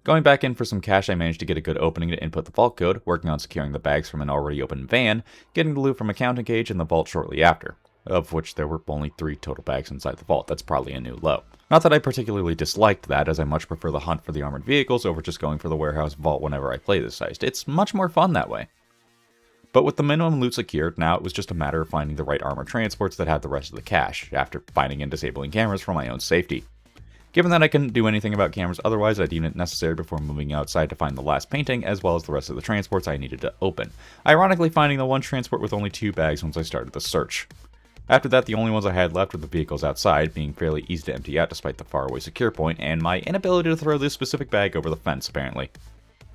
Going back in for some cash, I managed to get a good opening to input the vault code, working on securing the bags from an already open van, getting the loot from a counting cage in the vault shortly after, of which there were only 3 total bags inside the vault. That's probably a new low. Not that I particularly disliked that, as I much prefer the hunt for the armored vehicles over just going for the warehouse vault whenever I play this heist. It's much more fun that way. But with the minimum loot secured, now it was just a matter of finding the right armored transports that had the rest of the cash, after finding and disabling cameras for my own safety. Given that I couldn't do anything about cameras otherwise, I deemed it necessary before moving outside to find the last painting, as well as the rest of the transports I needed to open, ironically finding the one transport with only 2 bags once I started the search. After that, the only ones I had left were the vehicles outside, being fairly easy to empty out despite the faraway secure point, and my inability to throw this specific bag over the fence, apparently.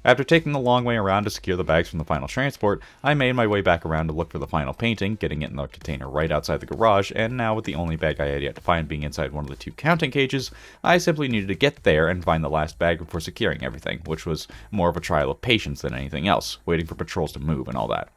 After taking the long way around to secure the bags from the final transport, I made my way back around to look for the final painting, getting it in the container right outside the garage, and now with the only bag I had yet to find being inside one of the 2 counting cages, I simply needed to get there and find the last bag before securing everything, which was more of a trial of patience than anything else, waiting for patrols to move and all that.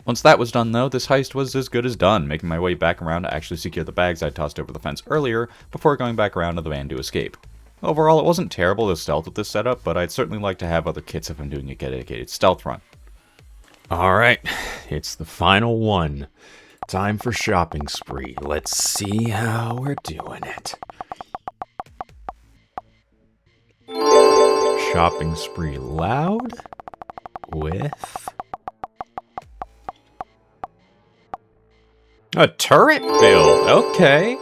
Once that was done though, this heist was as good as done, making my way back around to actually secure the bags I tossed over the fence earlier, before going back around to the van to escape. Overall, it wasn't terrible to stealth with this setup, but I'd certainly like to have other kits if I'm doing a dedicated stealth run. Alright, it's the final one. Time for shopping spree. Let's see how we're doing it. Shopping spree loud with a turret build. Okay.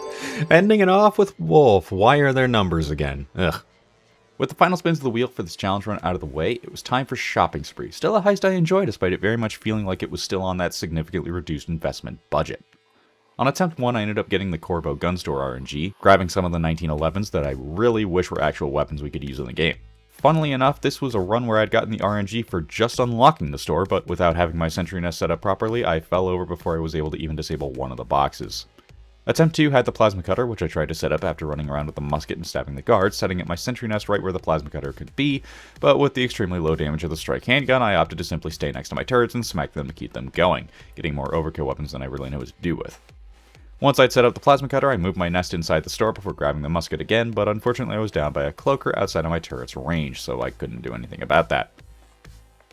Ending it off with Wolf. Why are there numbers again? Ugh. With the final spins of the wheel for this challenge run out of the way, it was time for shopping spree. Still a heist I enjoyed, despite it very much feeling like it was still on that significantly reduced investment budget. On attempt 1, I ended up getting the Corvo gun store RNG, grabbing some of the 1911s that I really wish were actual weapons we could use in the game. Funnily enough, this was a run where I'd gotten the RNG for just unlocking the store, but without having my sentry nest set up properly, I fell over before I was able to even disable one of the boxes. Attempt 2 had the plasma cutter, which I tried to set up after running around with the musket and stabbing the guards, setting up my sentry nest right where the plasma cutter could be, but with the extremely low damage of the strike handgun, I opted to simply stay next to my turrets and smack them to keep them going, getting more overkill weapons than I really knew what to do with. Once I'd set up the plasma cutter, I moved my nest inside the store before grabbing the musket again, but unfortunately I was down by a cloaker outside of my turret's range, so I couldn't do anything about that.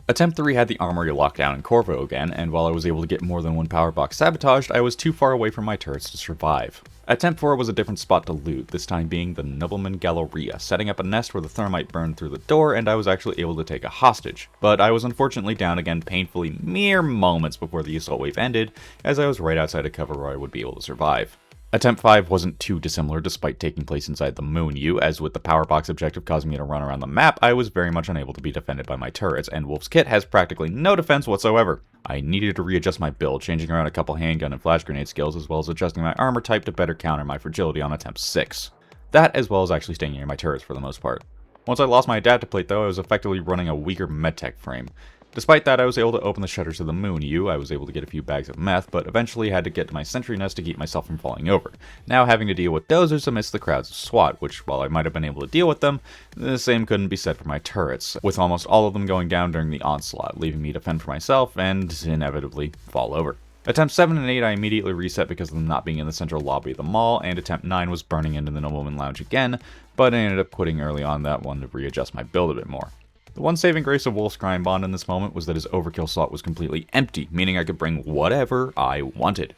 Attempt 3 had the armory lockdown in Corvo again, and while I was able to get more than one power box sabotaged, I was too far away from my turrets to survive. Attempt 4 was a different spot to loot, this time being the Nobleman Galleria, setting up a nest where the thermite burned through the door and I was actually able to take a hostage. But I was unfortunately down again painfully mere moments before the assault wave ended, as I was right outside a cover where I would be able to survive. Attempt 5 wasn't too dissimilar despite taking place inside the Moon U, as with the power box objective causing me to run around the map, I was very much unable to be defended by my turrets, and Wolf's kit has practically no defense whatsoever. I needed to readjust my build, changing around a couple handgun and flash grenade skills, as well as adjusting my armor type to better counter my fragility on attempt 6. That, as well as actually staying near my turrets for the most part. Once I lost my adaptive plate though, I was effectively running a weaker medtech frame. Despite that, I was able to open the shutters to the Moon U, I was able to get a few bags of meth, but eventually had to get to my sentry nest to keep myself from falling over, now having to deal with dozers amidst the crowds of SWAT, which, while I might have been able to deal with them, the same couldn't be said for my turrets, with almost all of them going down during the onslaught, leaving me to fend for myself and, inevitably, fall over. Attempt 7 and 8 I immediately reset because of them not being in the central lobby of the mall, and attempt 9 was burning into the Nobleman Lounge again, but I ended up quitting early on that one to readjust my build a bit more. The one saving grace of Wolf's Crimebond in this moment was that his overkill slot was completely empty, meaning I could bring whatever I wanted.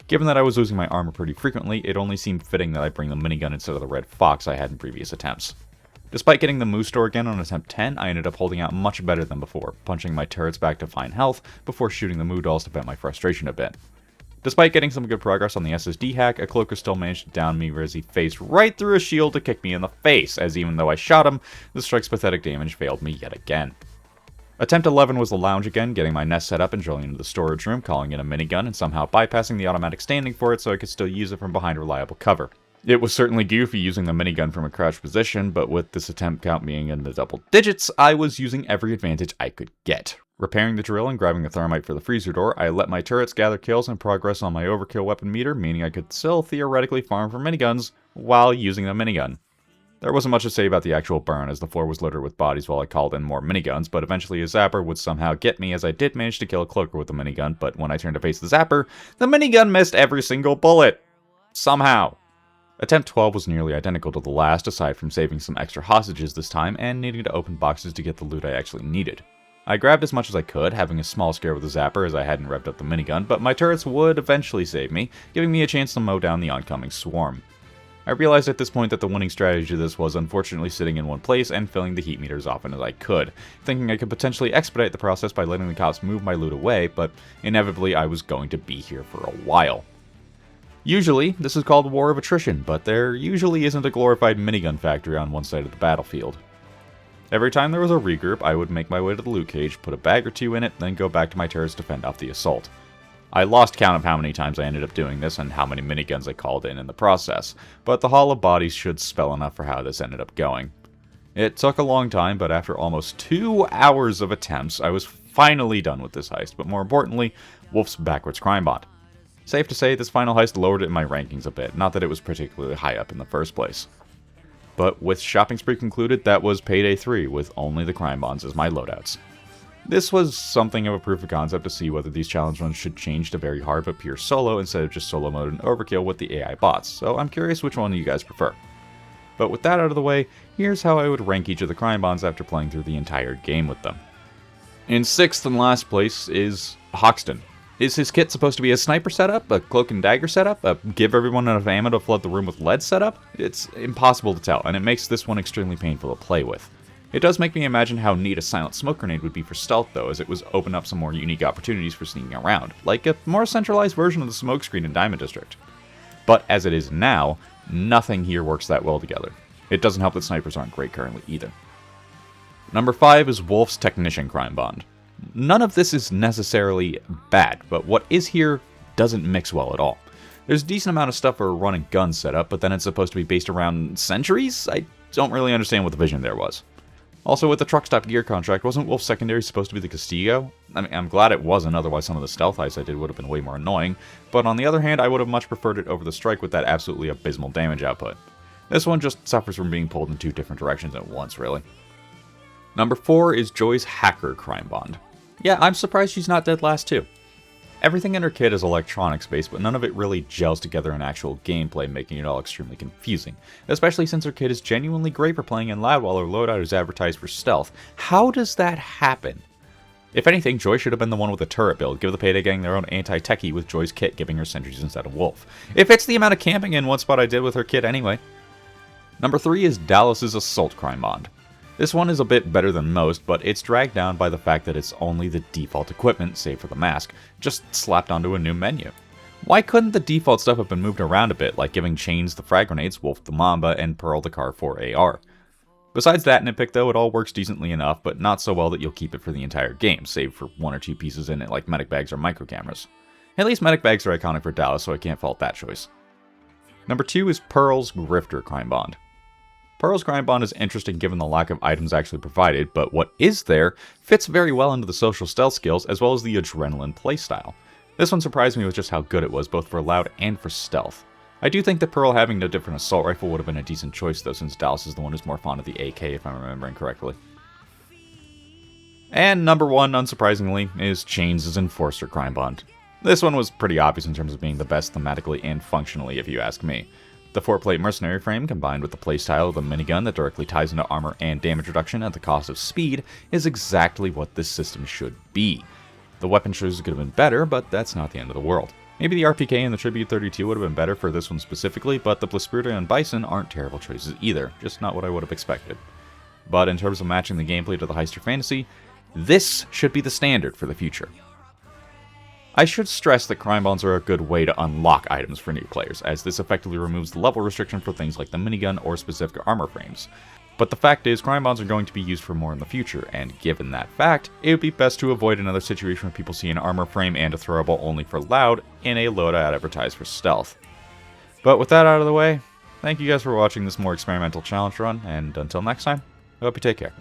Given that I was losing my armor pretty frequently, it only seemed fitting that I bring the minigun instead of the Red Fox I had in previous attempts. Despite getting the Moose Door again on attempt 10, I ended up holding out much better than before, punching my turrets back to fine health before shooting the Moo Dolls to vent my frustration a bit. Despite getting some good progress on the SSD hack, a cloaker still managed to down me as he phased right through a shield to kick me in the face, as even though I shot him, the strike's pathetic damage failed me yet again. Attempt 11 was the lounge again, getting my nest set up and drilling into the storage room, calling in a minigun, and somehow bypassing the automatic standing for it so I could still use it from behind reliable cover. It was certainly goofy using the minigun from a crouched position, but with this attempt count being in the double digits, I was using every advantage I could get. Repairing the drill and grabbing the thermite for the freezer door, I let my turrets gather kills and progress on my overkill weapon meter, meaning I could still theoretically farm for miniguns while using the minigun. There wasn't much to say about the actual burn, as the floor was littered with bodies while I called in more miniguns, but eventually a zapper would somehow get me, as I did manage to kill a cloaker with a minigun, but when I turned to face the zapper, the minigun missed every single bullet! Somehow. Attempt 12 was nearly identical to the last, aside from saving some extra hostages this time, and needing to open boxes to get the loot I actually needed. I grabbed as much as I could, having a small scare with the zapper as I hadn't revved up the minigun, but my turrets would eventually save me, giving me a chance to mow down the oncoming swarm. I realized at this point that the winning strategy to this was unfortunately sitting in one place and filling the heat meter as often as I could, thinking I could potentially expedite the process by letting the cops move my loot away, but inevitably I was going to be here for a while. Usually, this is called War of Attrition, but there usually isn't a glorified minigun factory on one side of the battlefield. Every time there was a regroup, I would make my way to the loot cage, put a bag or two in it, then go back to my turrets to fend off the assault. I lost count of how many times I ended up doing this and how many miniguns I called in the process, but the Hall of Bodies should spell enough for how this ended up going. It took a long time, but after almost 2 hours of attempts, I was finally done with this heist, but more importantly, Wolf's backwards Crimebond. Safe to say, this final heist lowered it in my rankings a bit, not that it was particularly high up in the first place. But with Shopping Spree concluded, that was Payday 3, with only the Crimebonds as my loadouts. This was something of a proof of concept to see whether these challenge runs should change to very hard but pure solo instead of just solo mode and overkill with the AI bots, so I'm curious which one you guys prefer. But with that out of the way, here's how I would rank each of the Crimebonds after playing through the entire game with them. In 6th and last place is Hoxton. Is his kit supposed to be a sniper setup, a cloak and dagger setup, a give everyone enough ammo to flood the room with lead setup? It's impossible to tell, and it makes this one extremely painful to play with. It does make me imagine how neat a silent smoke grenade would be for stealth though, as it was open up some more unique opportunities for sneaking around, like a more centralized version of the smoke screen in Diamond District. But as it is now, nothing here works that well together. It doesn't help that snipers aren't great currently either. Number 5 is Wolf's Technician Crimebond. None of this is necessarily bad, but what is here doesn't mix well at all. There's a decent amount of stuff for a run and gun setup, but then it's supposed to be based around sentries? I don't really understand what the vision there was. Also, with the truck stop gear contract, wasn't Wolf's secondary supposed to be the Castillo? I mean, I'm glad it wasn't, otherwise some of the stealth heists I did would have been way more annoying, but on the other hand, I would have much preferred it over the Strike with that absolutely abysmal damage output. This one just suffers from being pulled in 2 different directions at once, really. Number 4 is Joy's Hacker Crimebond. Yeah, I'm surprised she's not dead last too. Everything in her kit is electronics based, but none of it really gels together in actual gameplay, making it all extremely confusing. Especially since her kit is genuinely great for playing in loud while her loadout is advertised for stealth. How does that happen? If anything, Joy should have been the one with the turret build, give the Payday gang their own anti-techie with Joy's kit giving her sentries instead of Wolf. It fits the amount of camping in one spot I did with her kit anyway. Number 3 is Dallas's Assault Crimebond. This one is a bit better than most, but it's dragged down by the fact that it's only the default equipment, save for the mask, just slapped onto a new menu. Why couldn't the default stuff have been moved around a bit, like giving Chains the frag grenades, Wolf the Mamba, and Pearl the Car 4 AR? Besides that nitpick though, it all works decently enough, but not so well that you'll keep it for the entire game, save for 1 or 2 pieces in it like medic bags or micro cameras. At least medic bags are iconic for Dallas, so I can't fault that choice. Number 2 is Pearl's Grifter Crimebond. Pearl's Crimebond is interesting given the lack of items actually provided, but what is there fits very well into the social stealth skills as well as the adrenaline playstyle. This one surprised me with just how good it was both for loud and for stealth. I do think that Pearl having a different assault rifle would have been a decent choice though, since Dallas is the one who's more fond of the AK if I'm remembering correctly. And number 1, unsurprisingly, is Chains' Enforcer Crimebond. This one was pretty obvious in terms of being the best thematically and functionally if you ask me. The 4-plate mercenary frame, combined with the playstyle of the minigun that directly ties into armor and damage reduction at the cost of speed, is exactly what this system should be. The weapon choices could have been better, but that's not the end of the world. Maybe the RPK and the Tribute 32 would have been better for this one specifically, but the Blisperda and Bison aren't terrible choices either, just not what I would have expected. But in terms of matching the gameplay to the heister fantasy, this should be the standard for the future. I should stress that Crimebonds are a good way to unlock items for new players, as this effectively removes the level restriction for things like the minigun or specific armor frames. But the fact is, Crimebonds are going to be used for more in the future, and given that fact, it would be best to avoid another situation where people see an armor frame and a throwable only for loud in a loadout advertised for stealth. But with that out of the way, thank you guys for watching this more experimental challenge run, and until next time, I hope you take care.